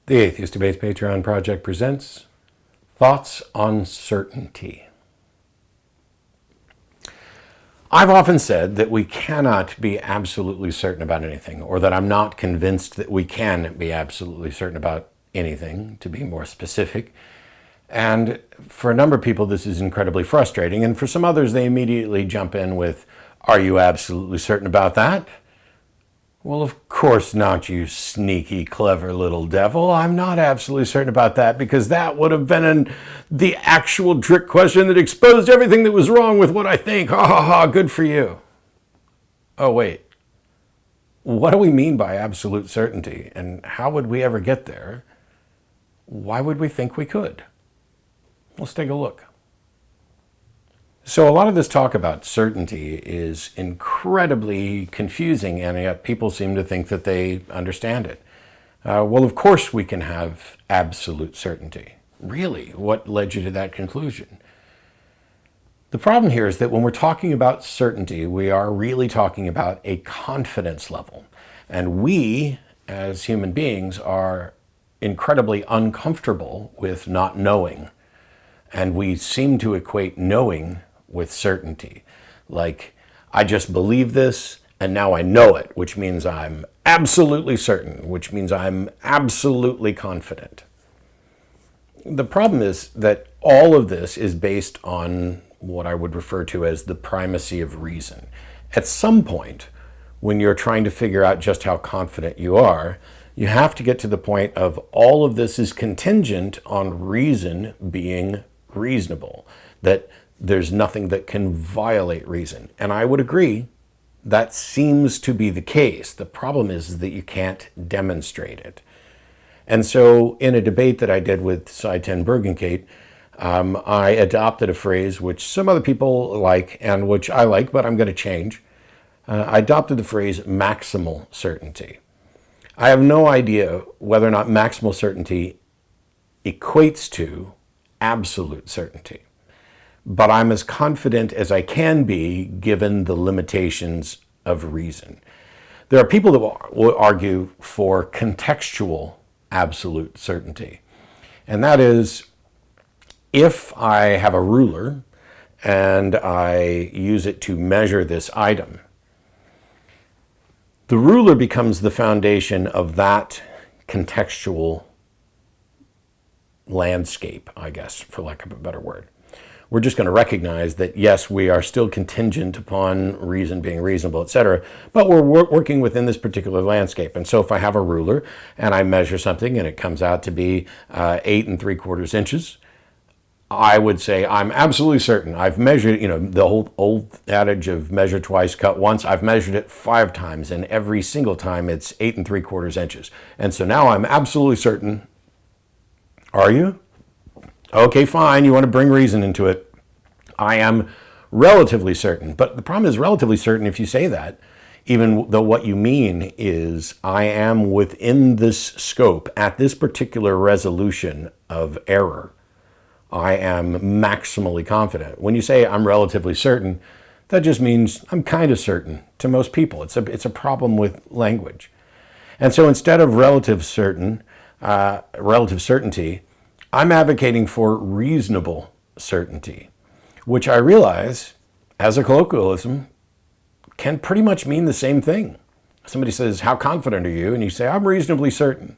The Atheist Debates Patreon project presents Thoughts on Certainty. I've often said that we cannot be absolutely certain about anything, or that I'm not convinced that we can be absolutely certain about anything, to be more specific. And for a number of people, this is incredibly frustrating. And for some others, they immediately jump in with, "Are you absolutely certain about that?" Well, of course not, you sneaky, clever little devil. I'm not absolutely certain about that, because that would have been the actual trick question that exposed everything that was wrong with what I think. Ha ha ha, good for you. Oh, wait. What do we mean by absolute certainty? And how would we ever get there? Why would we think we could? Let's take a look. So a lot of this talk about certainty is incredibly confusing, and yet people seem to think that they understand it. Well, of course we can have absolute certainty. Really? What led you to that conclusion? The problem here is that when we're talking about certainty, we are really talking about a confidence level. And we, as human beings, are incredibly uncomfortable with not knowing. And we seem to equate knowing with certainty. Like, I just believe this and now I know it, which means I'm absolutely certain, which means I'm absolutely confident. The problem is that all of this is based on what I would refer to as the primacy of reason. At some point, when you're trying to figure out just how confident you are, you have to get to the point of all of this is contingent on reason being reasonable, that there's nothing that can violate reason. And I would agree, that seems to be the case. The problem is that you can't demonstrate it. And so in a debate that I did with Side 10 Bergenkate, I adopted a phrase which some other people like and which I like, but I'm going to change. I adopted the phrase maximal certainty. I have no idea whether or not maximal certainty equates to absolute certainty, but I'm as confident as I can be given the limitations of reason. There are people that will argue for contextual absolute certainty, and that is, if I have a ruler and I use it to measure this item, the ruler becomes the foundation of that contextual landscape, I guess, for lack of a better word. We're just going to recognize that, yes, we are still contingent upon reason being reasonable, etc., but we're working within this particular landscape. And so if I have a ruler and I measure something and it comes out to be 8 3/4 inches, I would say I'm absolutely certain. I've measured, the old adage of measure twice, cut once. I've measured it 5 times, and every single time it's 8 3/4 inches. And so now I'm absolutely certain. Are you? Okay, fine. You want to bring reason into it. I am relatively certain. But the problem is relatively certain if you say that, even though what you mean is I am within this scope at this particular resolution of error. I am maximally confident. When you say I'm relatively certain, that just means I'm kind of certain to most people. It's a problem with language. And so instead of relative certainty, I'm advocating for reasonable certainty, which I realize, as a colloquialism, can pretty much mean the same thing. Somebody says, "How confident are you?" And you say, "I'm reasonably certain."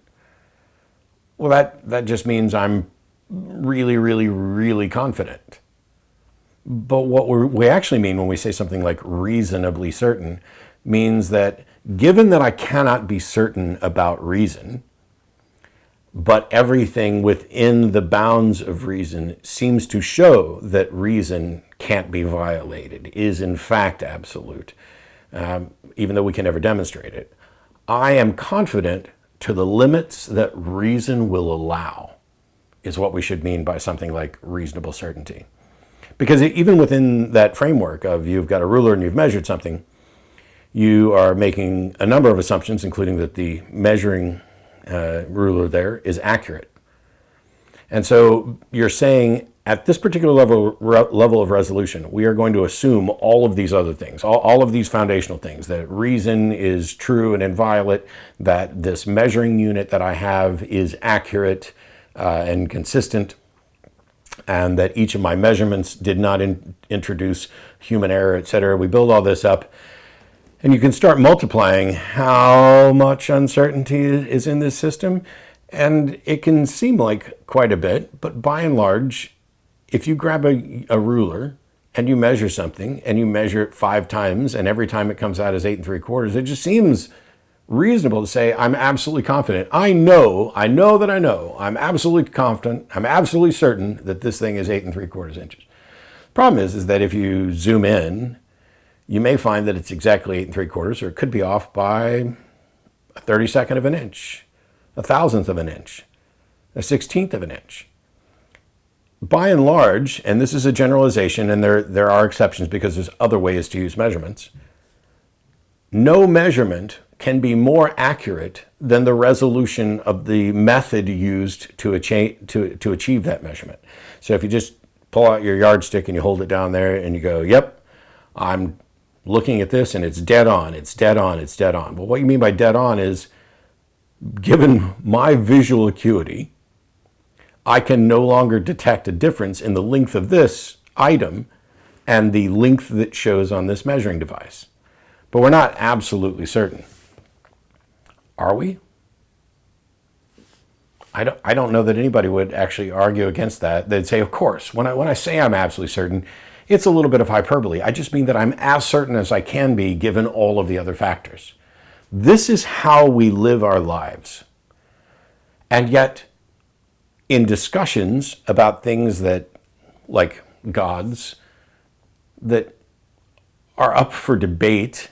Well, that just means I'm really, really, really confident. But what we actually mean when we say something like reasonably certain means that given that I cannot be certain about reason, but everything within the bounds of reason seems to show that reason can't be violated, is in fact absolute, even though we can never demonstrate it. I am confident to the limits that reason will allow, is what we should mean by something like reasonable certainty. Because even within that framework of you've got a ruler and you've measured something, you are making a number of assumptions, including that the measuring ruler there is accurate. And so you're saying At this particular level of resolution, we are going to assume all of these other things, all of these foundational things, that reason is true and inviolate, that this measuring unit that I have is accurate and consistent, and that each of my measurements did not introduce human error, etc. We build all this up, and you can start multiplying how much uncertainty is in this system, and it can seem like quite a bit, but by and large, if you grab a ruler and you measure something and you measure it 5 times and every time it comes out as 8 3/4, it just seems reasonable to say, I'm absolutely confident. I know that I know. I'm absolutely confident. I'm absolutely certain that this thing is 8 3/4 inches. Problem is that if you zoom in, you may find that it's exactly 8 3/4, or it could be off by a 32nd of an inch, a thousandth of an inch, a 16th of an inch. By and large, and this is a generalization, and there are exceptions because there's other ways to use measurements, no measurement can be more accurate than the resolution of the method used to achieve that measurement. So if you just pull out your yardstick and you hold it down there and you go, yep, I'm looking at this and it's dead on, it's dead on, it's dead on. Well, what you mean by dead on is, given my visual acuity, I can no longer detect a difference in the length of this item and the length that shows on this measuring device. But we're not absolutely certain. Are we? I don't know that anybody would actually argue against that. They'd say, of course, when I say I'm absolutely certain, it's a little bit of hyperbole. I just mean that I'm as certain as I can be given all of the other factors. This is how we live our lives. And yet, in discussions about things that, like gods, that are up for debate,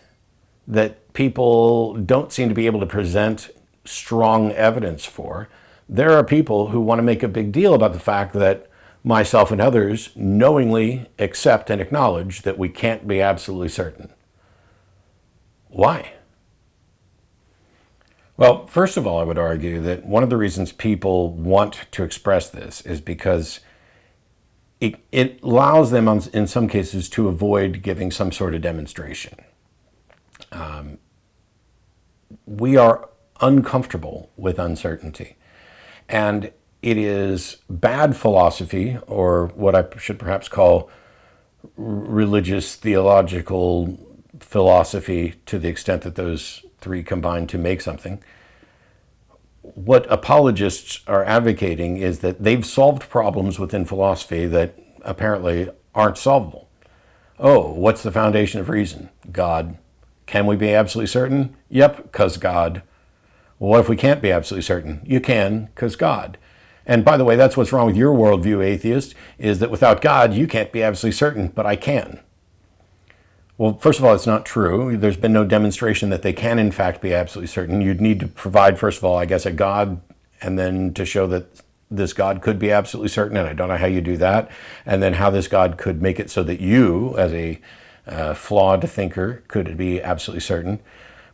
that people don't seem to be able to present strong evidence for, there are people who want to make a big deal about the fact that myself and others knowingly accept and acknowledge that we can't be absolutely certain. Why? Well, first of all, I would argue that one of the reasons people want to express this is because it allows them, in some cases, to avoid giving some sort of demonstration. We are uncomfortable with uncertainty. And it is bad philosophy, or what I should perhaps call religious theological philosophy, to the extent that those three combine to make something. What apologists are advocating is that they've solved problems within philosophy that apparently aren't solvable. Oh, what's the foundation of reason? God. Can we be absolutely certain? Yep, because God. Well, what if we can't be absolutely certain? You can, because God. And by the way, that's what's wrong with your worldview, atheist, is that without God, you can't be absolutely certain, but I can. Well, first of all, it's not true. There's been no demonstration that they can, in fact, be absolutely certain. You'd need to provide, first of all, I guess, a God, and then to show that this God could be absolutely certain, and I don't know how you do that, and then how this God could make it so that you, as a flawed thinker, could be absolutely certain.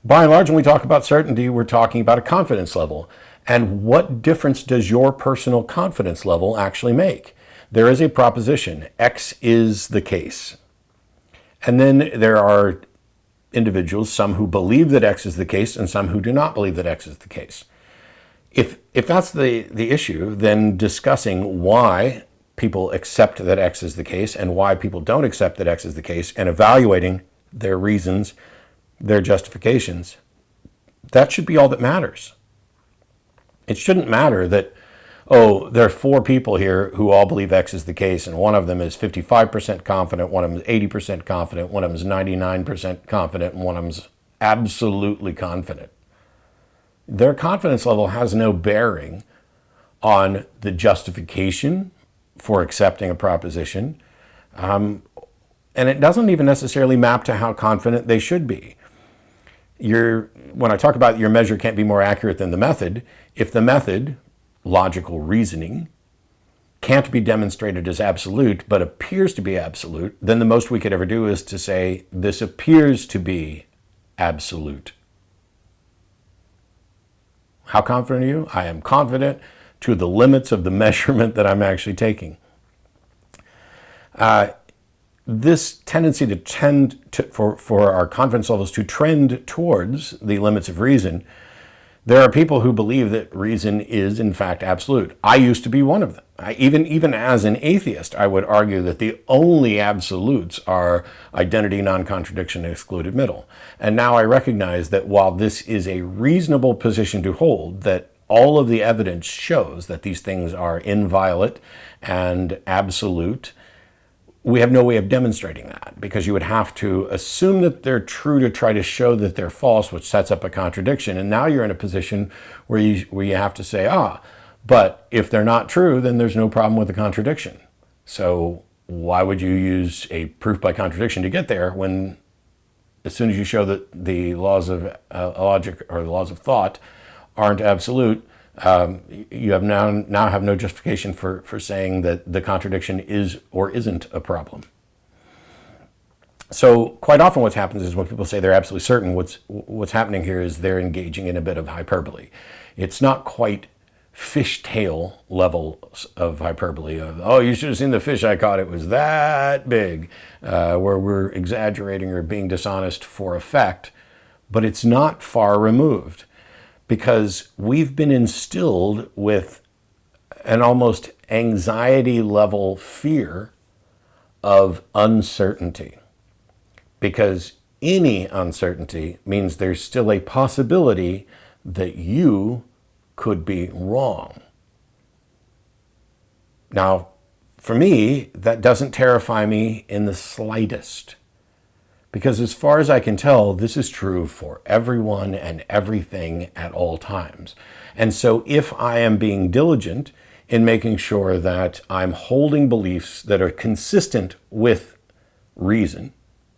By and large, when we talk about certainty, we're talking about a confidence level. And what difference does your personal confidence level actually make? There is a proposition, X is the case. And then there are individuals, some who believe that X is the case and some who do not believe that X is the case. If that's the issue, then discussing why people accept that X is the case and why people don't accept that X is the case, and evaluating their reasons, their justifications, that should be all that matters. It shouldn't matter that, oh, there are 4 people here who all believe X is the case, and one of them is 55% confident, one of them is 80% confident, one of them is 99% confident, and one of them is absolutely confident. Their confidence level has no bearing on the justification for accepting a proposition, and it doesn't even necessarily map to how confident they should be. When I talk about your measure can't be more accurate than the method, if the method, logical reasoning, can't be demonstrated as absolute but appears to be absolute, then the most we could ever do is to say, this appears to be absolute. How confident are you? I am confident to the limits of the measurement that I'm actually taking. This tendency to tend to, for our confidence levels to trend towards the limits of reason, there are people who believe that reason is in fact absolute. I used to be one of them. Even as an atheist, I would argue that the only absolutes are identity, non-contradiction, and excluded middle. And now I recognize that while this is a reasonable position to hold, that all of the evidence shows that these things are inviolate and absolute, we have no way of demonstrating that, because you would have to assume that they're true to try to show that they're false, which sets up a contradiction. And now you're in a position where you have to say, but if they're not true, then there's no problem with the contradiction. So why would you use a proof by contradiction to get there when, as soon as you show that the laws of logic or the laws of thought aren't absolute, you have now have no justification for saying that the contradiction is or isn't a problem. So quite often what happens is when people say they're absolutely certain, what's happening here is they're engaging in a bit of hyperbole. It's not quite fishtail levels of hyperbole of, oh, you should have seen the fish I caught, it was that big, where we're exaggerating or being dishonest for effect, but it's not far removed. Because we've been instilled with an almost anxiety level fear of uncertainty. Because any uncertainty means there's still a possibility that you could be wrong. Now, for me, that doesn't terrify me in the slightest. Because as far as I can tell, this is true for everyone and everything at all times. And so if I am being diligent in making sure that I'm holding beliefs that are consistent with reason,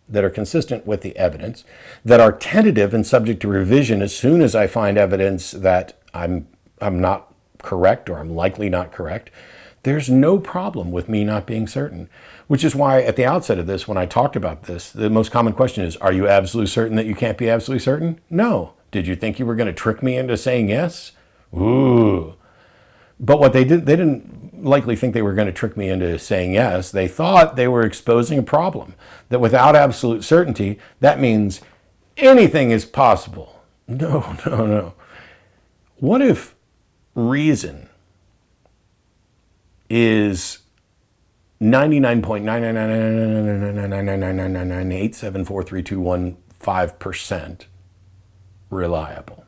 that are consistent with the evidence, that are tentative and subject to revision as soon as I find evidence that I'm not correct or I'm likely not correct, there's no problem with me not being certain. Which is why at the outset of this, when I talked about this, the most common question is, are you absolutely certain that you can't be absolutely certain? No. Did you think you were going to trick me into saying yes? Ooh. But what they didn't likely think they were going to trick me into saying yes. They thought they were exposing a problem. That without absolute certainty, that means anything is possible. No. What if reason is 99.99999999998743215% reliable?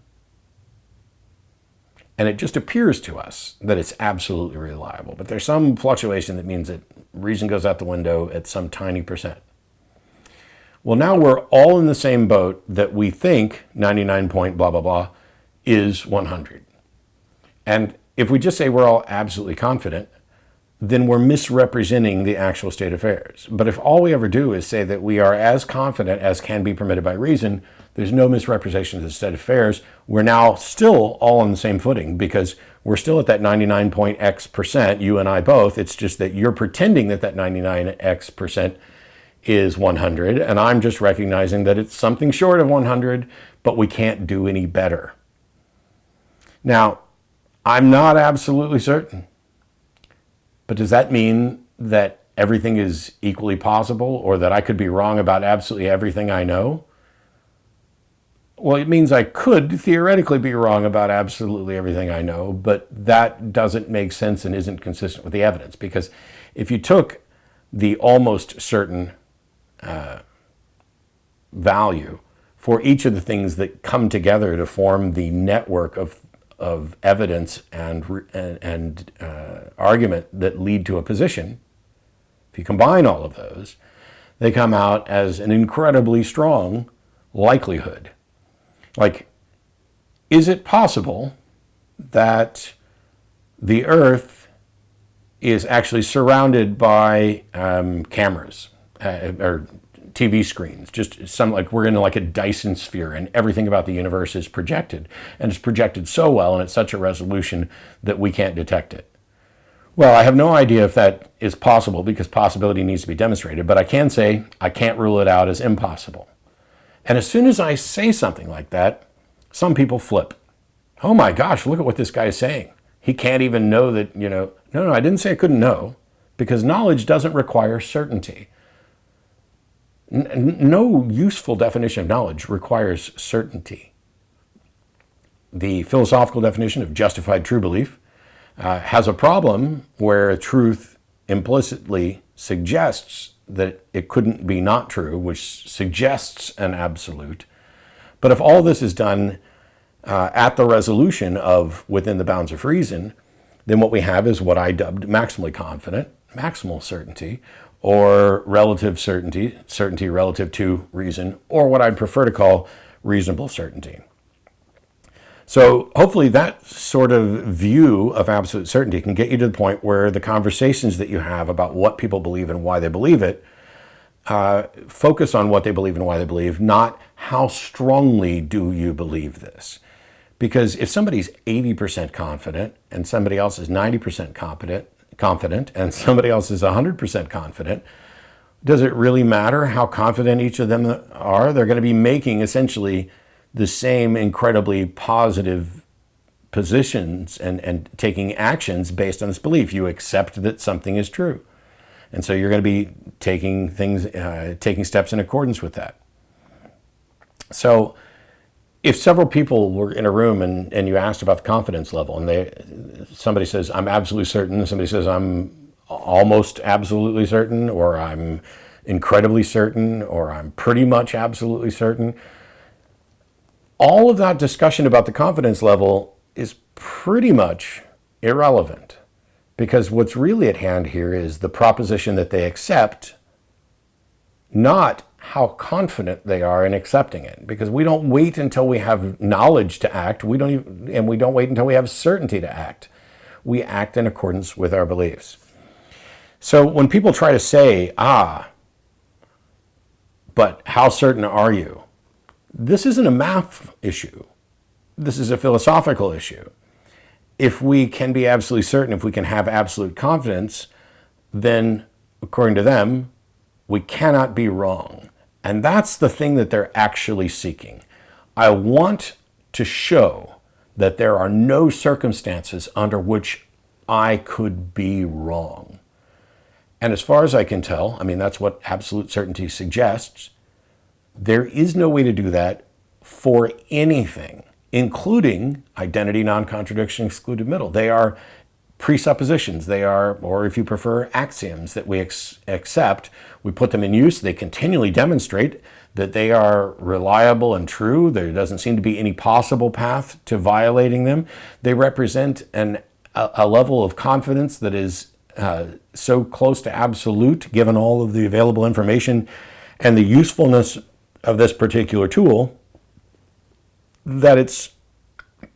And it just appears to us that it's absolutely reliable. But there's some fluctuation that means that reason goes out the window at some tiny percent. Well, now we're all in the same boat that we think 99 point blah, blah, blah is 100. And if we just say we're all absolutely confident, then we're misrepresenting the actual state of affairs. But if all we ever do is say that we are as confident as can be permitted by reason, there's no misrepresentation of the state of affairs. We're now still all on the same footing because we're still at that 99.x%, you and I both. It's just that you're pretending that 99x% is 100, and I'm just recognizing that it's something short of 100, but we can't do any better. Now, I'm not absolutely certain. But does that mean that everything is equally possible or that I could be wrong about absolutely everything I know? Well, it means I could theoretically be wrong about absolutely everything I know, but that doesn't make sense and isn't consistent with the evidence. Because if you took the almost certain value for each of the things that come together to form the network of evidence and argument that lead to a position, if you combine all of those, they come out as an incredibly strong likelihood. Like, is it possible that the Earth is actually surrounded by cameras or TV screens, just some, like we're in like a Dyson sphere and everything about the universe is projected, and it's projected so well and at such a resolution that we can't detect it? Well, I have no idea if that is possible because possibility needs to be demonstrated, but I can say I can't rule it out as impossible. And as soon as I say something like that, some people flip. Oh my gosh, look at what this guy is saying. He can't even know that, no, I didn't say I couldn't know. because knowledge doesn't require certainty. No useful definition of knowledge requires certainty. The philosophical definition of justified true belief has a problem where truth implicitly suggests that it couldn't be not true, which suggests an absolute. But if all this is done at the resolution of within the bounds of reason, then what we have is what I dubbed maximally confident, maximal certainty, or relative certainty, certainty relative to reason, or what I'd prefer to call reasonable certainty. So hopefully that sort of view of absolute certainty can get you to the point where the conversations that you have about what people believe and why they believe it focus on what they believe and why they believe, not how strongly do you believe this. Because if somebody's 80% confident and somebody else is 90% confident and somebody else is 100% confident, does it really matter how confident each of them are? They're going to be making essentially the same incredibly positive positions and taking actions based on this belief. You accept that something is true. And so you're going to be taking steps in accordance with that. So if several people were in a room and you asked about the confidence level and somebody says, I'm absolutely certain, somebody says, I'm almost absolutely certain, or I'm incredibly certain, or I'm pretty much absolutely certain, all of that discussion about the confidence level is pretty much irrelevant, because what's really at hand here is the proposition that they accept, not how confident they are in accepting it. Because we don't wait until we have knowledge to act. We don't wait until we have certainty to act. We act in accordance with our beliefs. So when people try to say, but how certain are you? This isn't a math issue. This is a philosophical issue. If we can be absolutely certain, if we can have absolute confidence, then according to them, we cannot be wrong. And that's the thing that they're actually seeking. I want to show that there are no circumstances under which I could be wrong. And as far as I can tell, that's what absolute certainty suggests. There is no way to do that for anything, including identity, non-contradiction, excluded middle. They are presuppositions. They are, or if you prefer, axioms that we accept. We put them in use. They continually demonstrate that they are reliable and true. There doesn't seem to be any possible path to violating them. They represent a level of confidence that is so close to absolute, given all of the available information and the usefulness of this particular tool, that it's,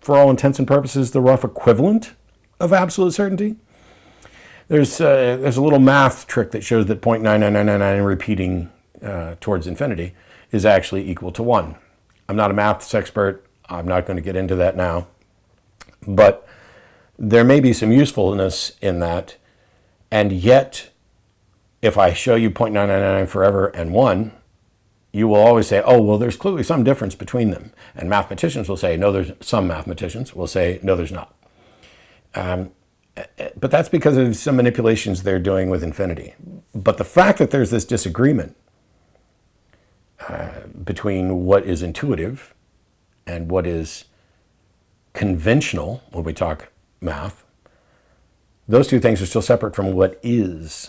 for all intents and purposes, the rough equivalent of absolute certainty. There's a little math trick that shows that 0.99999 repeating towards infinity is actually equal to 1. I'm not a maths expert. I'm not going to get into that now. But there may be some usefulness in that. And yet, if I show you 0.999 forever and 1, you will always say, oh, well, there's clearly some difference between them. And mathematicians will say, no, some mathematicians will say, no, there's not. But that's because of some manipulations they're doing with infinity. But the fact that there's this disagreement between what is intuitive and what is conventional when we talk math, those two things are still separate from what is.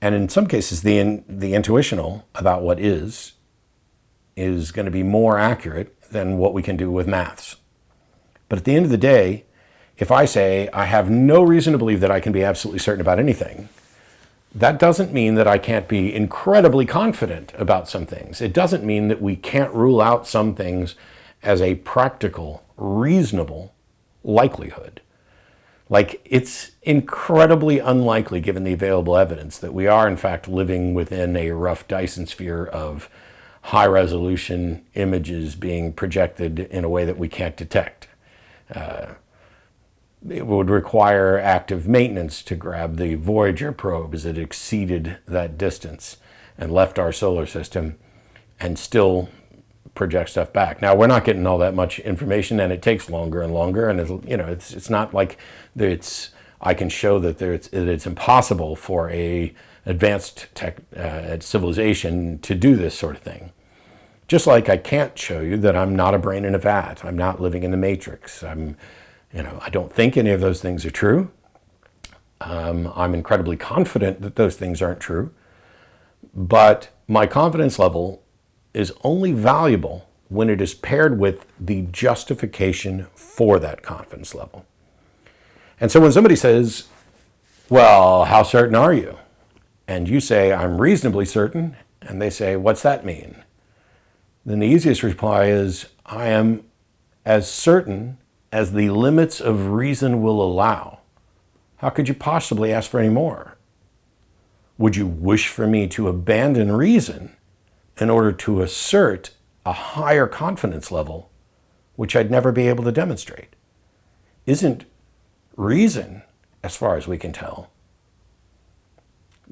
And in some cases, the intuitional about what is going to be more accurate than what we can do with maths. But at the end of the day, if I say I have no reason to believe that I can be absolutely certain about anything, that doesn't mean that I can't be incredibly confident about some things. It doesn't mean that we can't rule out some things as a practical, reasonable likelihood. Like, it's incredibly unlikely, given the available evidence, that we are in fact living within a rough Dyson sphere of high-resolution images being projected in a way that we can't detect. It would require active maintenance to grab the Voyager probe as it exceeded that distance and left our solar system and still project stuff back. Now, we're not getting all that much information, and it takes longer and longer, and it's not like it's I can show that it's impossible for a advanced civilization to do this sort of thing. Just like I can't show you that I'm not a brain in a vat. I'm not living in the Matrix. I don't think any of those things are true. I'm incredibly confident that those things aren't true. But my confidence level is only valuable when it is paired with the justification for that confidence level. And so when somebody says, well, how certain are you? And you say, I'm reasonably certain, and they say, what's that mean? Then the easiest reply is, I am as certain as the limits of reason will allow. How could you possibly ask for any more? Would you wish for me to abandon reason in order to assert a higher confidence level, which I'd never be able to demonstrate? Isn't reason, as far as we can tell,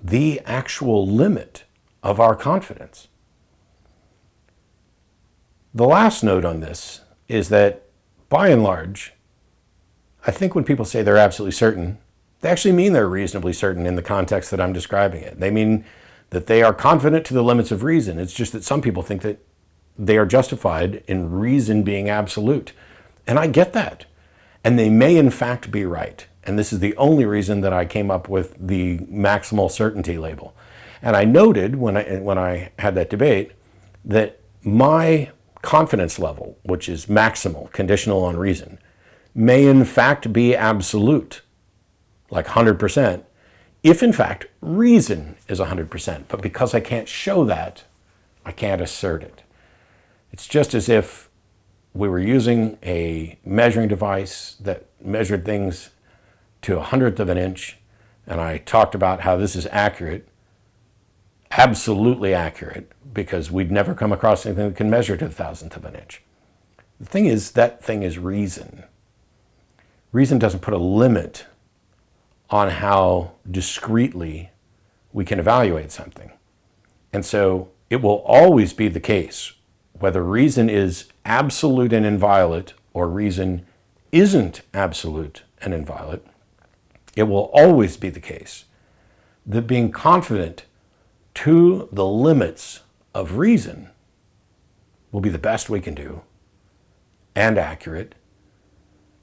the actual limit of our confidence? The last note on this is that, by and large, I think when people say they're absolutely certain, they actually mean they're reasonably certain in the context that I'm describing it. They mean that they are confident to the limits of reason. It's just that some people think that they are justified in reason being absolute. And I get that. And they may in fact be right. And this is the only reason that I came up with the maximal certainty label. And I noted when I had that debate that my confidence level, which is maximal, conditional on reason, may in fact be absolute, like 100%, if in fact reason is 100%. But because I can't show that, I can't assert it. It's just as if we were using a measuring device that measured things to 1/100th of an inch, and I talked about how this is accurate, absolutely accurate, because we'd never come across anything that can measure to the 1,000th of an inch. The thing is, that thing is reason. Reason doesn't put a limit on how discreetly we can evaluate something. And so it will always be the case, whether reason is absolute and inviolate or reason isn't absolute and inviolate, it will always be the case that being confident to the limits of reason will be the best we can do and accurate,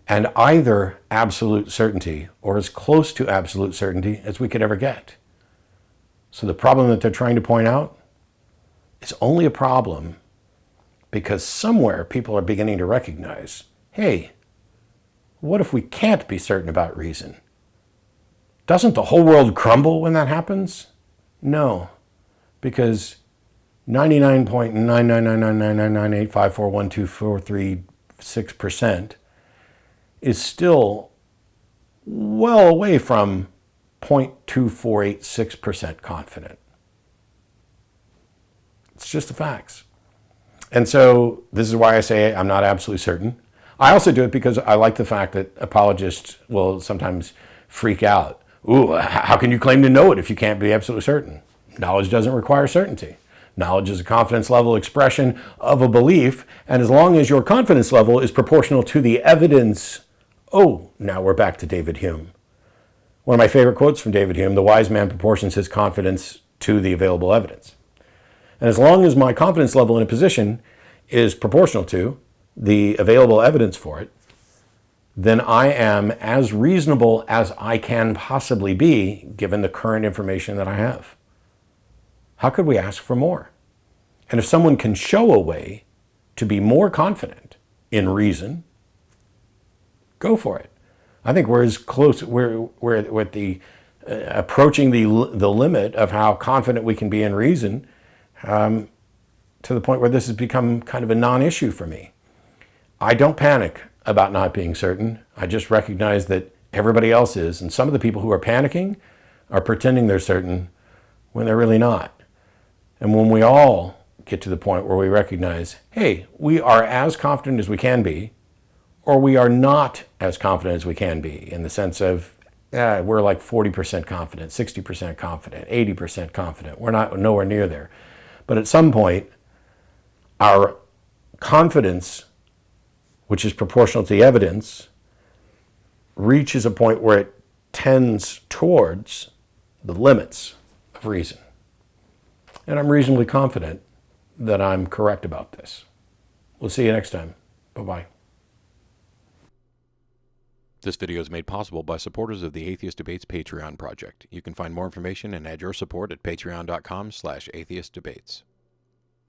and either absolute certainty or as close to absolute certainty as we could ever get. So the problem that they're trying to point out is only a problem because somewhere people are beginning to recognize, hey, what if we can't be certain about reason? Doesn't the whole world crumble when that happens? No, because 99.9999998541243 is still well away from 0.2486% confident. It's just the facts. And so this is why I say I'm not absolutely certain. I also do it because I like the fact that apologists will sometimes freak out. Ooh, how can you claim to know it if you can't be absolutely certain? Knowledge doesn't require certainty. Knowledge is a confidence level expression of a belief, and as long as your confidence level is proportional to the evidence. Oh, now we're back to David Hume. One of my favorite quotes from David Hume: the wise man proportions his confidence to the available evidence. And as long as my confidence level in a position is proportional to the available evidence for it, then I am as reasonable as I can possibly be given the current information that I have. How could we ask for more? And if someone can show a way to be more confident in reason, go for it. I think we're as close, we're at the approaching the limit of how confident we can be in reason, to the point where this has become kind of a non-issue for me. I don't panic about not being certain. I just recognize that everybody else is, and some of the people who are panicking are pretending they're certain when they're really not. And when we all get to the point where we recognize, hey, we are as confident as we can be, or we are not as confident as we can be, in the sense of, we're like 40% confident, 60% confident, 80% confident. We're not nowhere near there. But at some point, our confidence, which is proportional to the evidence, reaches a point where it tends towards the limits of reason. And I'm reasonably confident that I'm correct about this. We'll see you next time. Bye-bye. This video is made possible by supporters of the Atheist Debates Patreon project. You can find more information and add your support at patreon.com/atheistdebates.